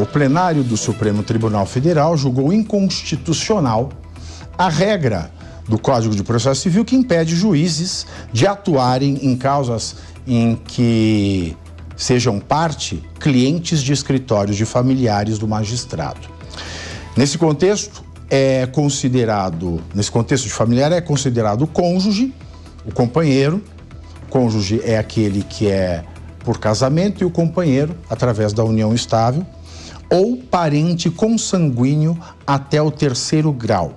o plenário do Supremo Tribunal Federal julgou inconstitucional a regra do Código de Processo Civil que impede juízes de atuarem em causas em que sejam parte clientes de escritórios de familiares do magistrado. Nesse contexto de familiar é considerado o cônjuge, o companheiro. O cônjuge é aquele que é por casamento e o companheiro através da união estável, ou parente consanguíneo até o 3º grau.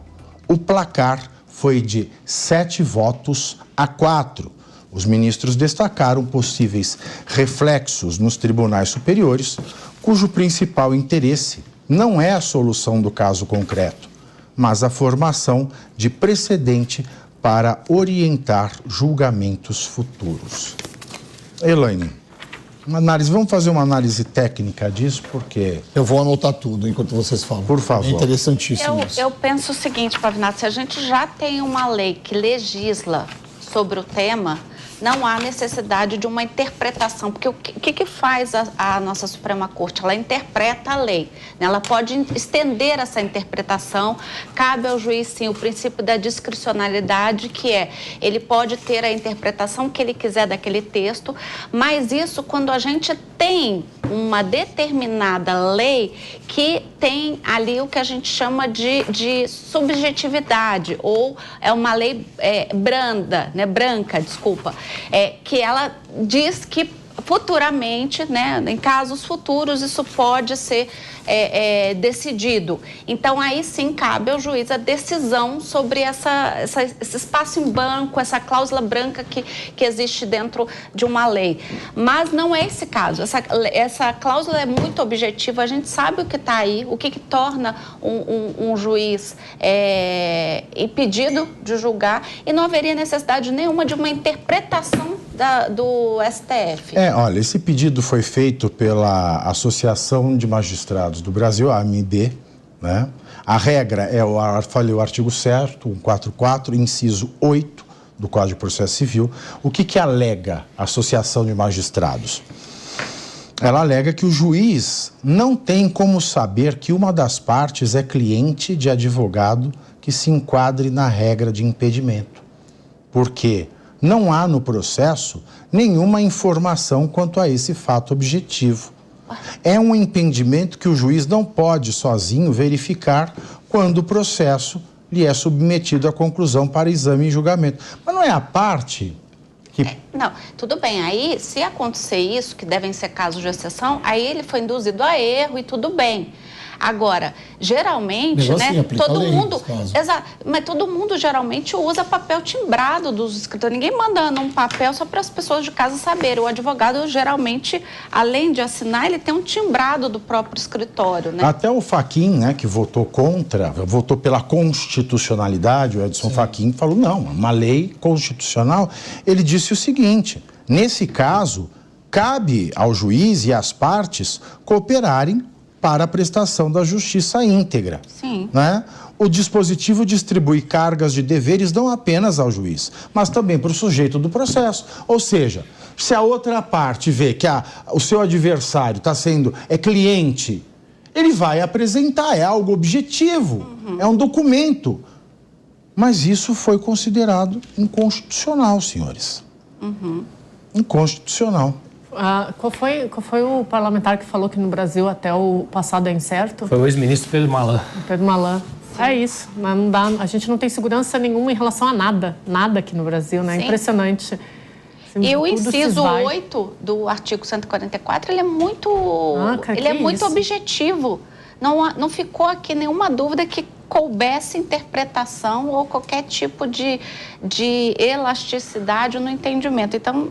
O placar foi de 7 votos a 4. Os ministros destacaram possíveis reflexos nos tribunais superiores, cujo principal interesse não é a solução do caso concreto, mas a formação de precedente para orientar julgamentos futuros. Elaine, vamos fazer uma análise técnica disso, porque... Eu vou anotar tudo enquanto vocês falam. Por favor. É interessantíssimo isso. Eu penso o seguinte, Pavinato, se a gente já tem uma lei que legisla sobre o tema, não há necessidade de uma interpretação, porque o que faz a nossa Suprema Corte? Ela interpreta a lei, né? Ela pode estender essa interpretação, cabe ao juiz, sim, o princípio da discricionalidade, que ele pode ter a interpretação que ele quiser daquele texto, mas isso quando a gente tem uma determinada lei que tem ali o que a gente chama de subjetividade, ou é uma lei branca, que ela diz que futuramente, né, em casos futuros, isso pode ser decidido. Então, aí sim, cabe ao juiz a decisão sobre esse espaço em branco, essa cláusula branca que existe dentro de uma lei. Mas não é esse caso. Essa cláusula é muito objetiva, a gente sabe o que está aí, o que torna um juiz impedido de julgar, e não haveria necessidade nenhuma de uma interpretação do STF. Olha, esse pedido foi feito pela Associação de Magistrados do Brasil, a AMB, né? A regra o artigo 144, inciso 8 do Código de Processo Civil. O que alega a Associação de Magistrados? Ela alega que o juiz não tem como saber que uma das partes é cliente de advogado que se enquadre na regra de impedimento. Por quê? Não há no processo nenhuma informação quanto a esse fato objetivo. É um impedimento que o juiz não pode sozinho verificar quando o processo lhe é submetido à conclusão para exame e julgamento. Mas não é a parte que... Não, tudo bem. Aí, se acontecer isso, que devem ser casos de exceção, aí ele foi induzido a erro e tudo bem. Agora, geralmente, né, todo mundo... Exato, mas todo mundo geralmente usa papel timbrado dos escritores. Ninguém manda num papel só para as pessoas de casa saberem. O advogado, geralmente, além de assinar, ele tem um timbrado do próprio escritório, né? Até o Fachin, né, que votou pela constitucionalidade, o Edson Fachin falou, não, uma lei constitucional. Ele disse o seguinte, nesse caso, cabe ao juiz e às partes cooperarem para a prestação da justiça íntegra. Sim. Né? O dispositivo distribui cargas de deveres não apenas ao juiz, mas também para o sujeito do processo. Ou seja, se a outra parte vê que o seu adversário é cliente, ele vai apresentar, é algo objetivo, é um documento. Mas isso foi considerado inconstitucional, senhores. Inconstitucional. Qual foi o parlamentar que falou que no Brasil até o passado é incerto? Foi o ex-ministro Pedro Malan. Pedro Malan. É isso, mas não dá, a gente não tem segurança nenhuma em relação a nada aqui no Brasil, né? Sim. Impressionante. E o inciso 8 do artigo 144, ele é muito, muito objetivo. Não ficou aqui nenhuma dúvida que coubesse interpretação ou qualquer tipo de elasticidade no entendimento. Então,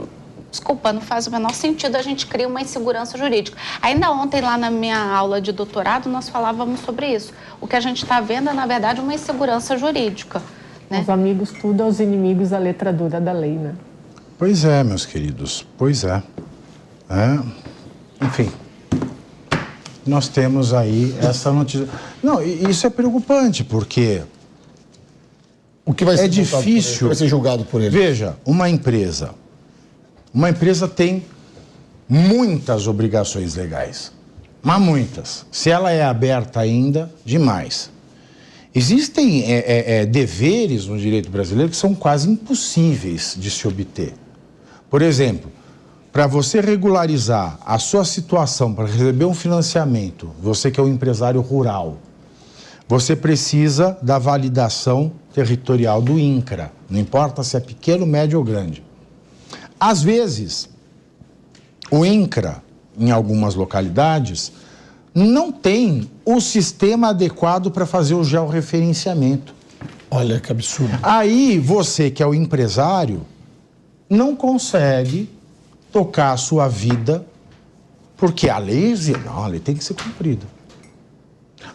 desculpa, não faz o menor sentido, a gente cria uma insegurança jurídica. Ainda ontem, lá na minha aula de doutorado, nós falávamos sobre isso. O que a gente está vendo é, na verdade, uma insegurança jurídica. Né? Os amigos tudo, aos inimigos a letra dura da lei, né? Pois é, meus queridos, pois é. Enfim, nós temos aí essa notícia. Não, isso é preocupante, porque o que vai ser difícil. Vai ser julgado por ele. Veja, uma empresa tem muitas obrigações legais. Mas muitas. Se ela é aberta ainda, demais. Existem deveres no direito brasileiro que são quase impossíveis de se obter. Por exemplo, para você regularizar a sua situação, para receber um financiamento, você que é um empresário rural, você precisa da validação territorial do INCRA, não importa se é pequeno, médio ou grande. Às vezes, o INCRA, em algumas localidades, não tem o sistema adequado para fazer o georreferenciamento. Olha que absurdo. Aí você, que é o empresário, não consegue tocar a sua vida, porque a lei tem que ser cumprida.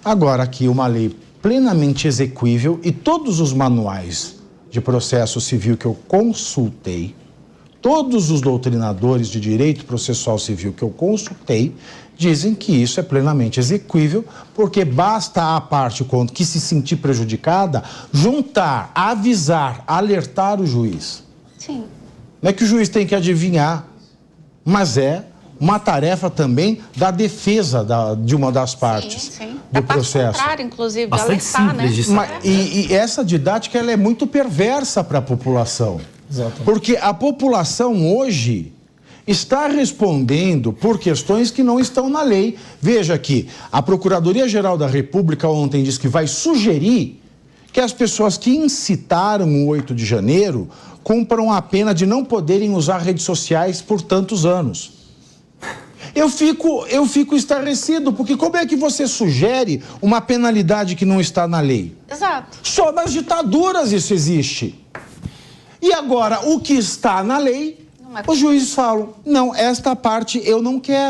Agora, aqui uma lei plenamente exequível e todos os manuais de processo civil que eu consultei, todos os doutrinadores de direito processual civil que eu consultei, dizem que isso é plenamente exequível, porque basta a parte que se sentir prejudicada juntar, avisar, alertar o juiz. Sim. Não é que o juiz tem que adivinhar, mas é uma tarefa também da defesa de uma das partes do processo. Contrário, inclusive, bastante alertar, simples né? E essa didática ela é muito perversa para a população. Exatamente. Porque a população hoje está respondendo por questões que não estão na lei. Veja aqui, a Procuradoria-Geral da República ontem disse que vai sugerir que as pessoas que incitaram o 8 de janeiro cumpram a pena de não poderem usar redes sociais por tantos anos. Eu fico estarrecido, porque como é que você sugere uma penalidade que não está na lei? Exato. Só nas ditaduras isso existe. E agora, o que está na lei, os juízes falam, não, esta parte eu não quero.